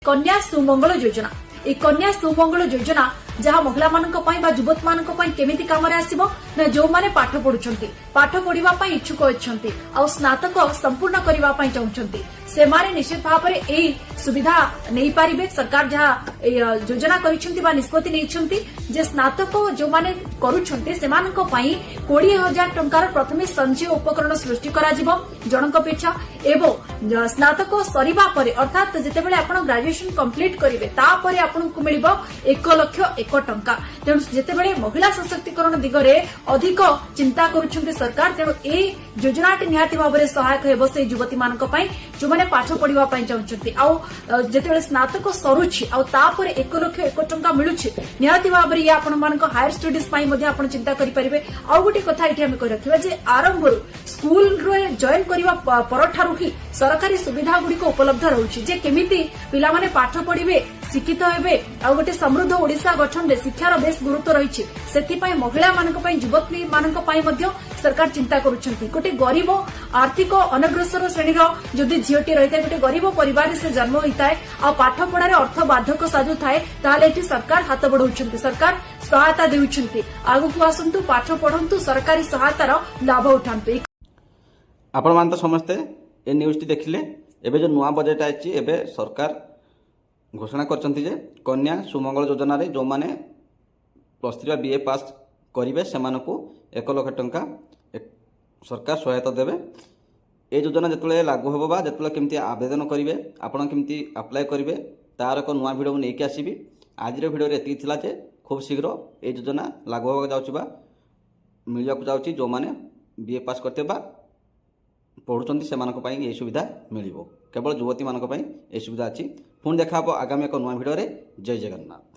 कन्या सुमंगल योजना ए कन्या सुमंगल योजना जहाँ महिला मान युवती मान केमिति काम आसो ना जो मैंने पाठ पढ़ा इच्छुक अच्छा स्नातक संपूर्ण करने चाहते से मारे निश्चित भाव में यही सुविधा नहीं पारे। सरकार जहाँ योजना निष्पत्ति नहीं स्नातक जो मैंने करुछन्ते से 20,000 टंकार प्रथमे संचय उपकरण सृष्टि करा जनक पिछा एवं स्नातक सरिबा परे अर्थात जितेबाला आपण ग्रेजुएशन कंप्लीट करेंगे तापर आपको मिल 1,01,000 टंका। तेणु जितेबाला महिला सशक्तिकरण दिगरे अधिक चिंता करुछन्ते सरकार तेणु ए योजनाटी निहाती भाव में सहायक हेबो से युवती मानक पई जो माने पाठ पढ़िबा पई चाहछन्ते आउ जेतेबाला स्नातक सरुछि आउ तापर 1,01,000 टंका मिलुछि निहाती भाव में आपण मानक हायर स्टडीज पई मध्ये आपण चिंता करि परिबे। आउ गोटे कथा एठी हम कहि रखिबा जे आरंभ स्कूल रे जॉइन करिबा परठारु ही सरकारी सुविधा गुडी को उपलब्ध रहउछि जे केमिति पिला माने पाठ पढ़िबे शिक्षित हेबे आ गोटे समृद्ध ओडिशा गठन में शिक्षार बेस गुरुत्व रही से महिला मानक युवती मानक सरकार चिंता करुछन्ति। गोटे गरीब आर्थिक अनग्रसर श्रेणी जदि झीटी रही है गोटे गरीब परिवार से जन्म होता है आ पाठ पढ़ार अर्थ बाधक साजु थाए ताले सरकार हाथ बढ़ाउछन्ति सरकार सहायता देउछन्ति आगु आसंतु पाठ पढ़ंतु सरकारी सहायतार लाभ उठांतु। आपण मान तो समस्ते ए न्यूज़ देखिले एबे जो नुआ बजेट आइछि एबे सरकार घोषणा करछन्ति जे कन्या सुमंगल योजना रे जो माने +3 बीए पास करिवे सेमानकु 1,00,000 टंका सरकार सहायता देबे। ए योजना जेतले लागू होबो बा जेतले केमती आवेदन करिवे आपण केमती अप्लाई करिवे तार एक नुआ वीडियो नेकी आसीबी। आज रे वीडियो रे एति थिला जे खूब शीघ्र ए योजना लागू होबा जाउछि बा मिलिया को जाउछि जो माने बीए पास करते बा पढ़ुचंती सेमानक पई ए सुविधा मिलिबो केवल युवती मानक पई ए सुविधा अछि। पुणी देखा आगामी एक नुआ वीडियो रे। जय जगन्नाथ।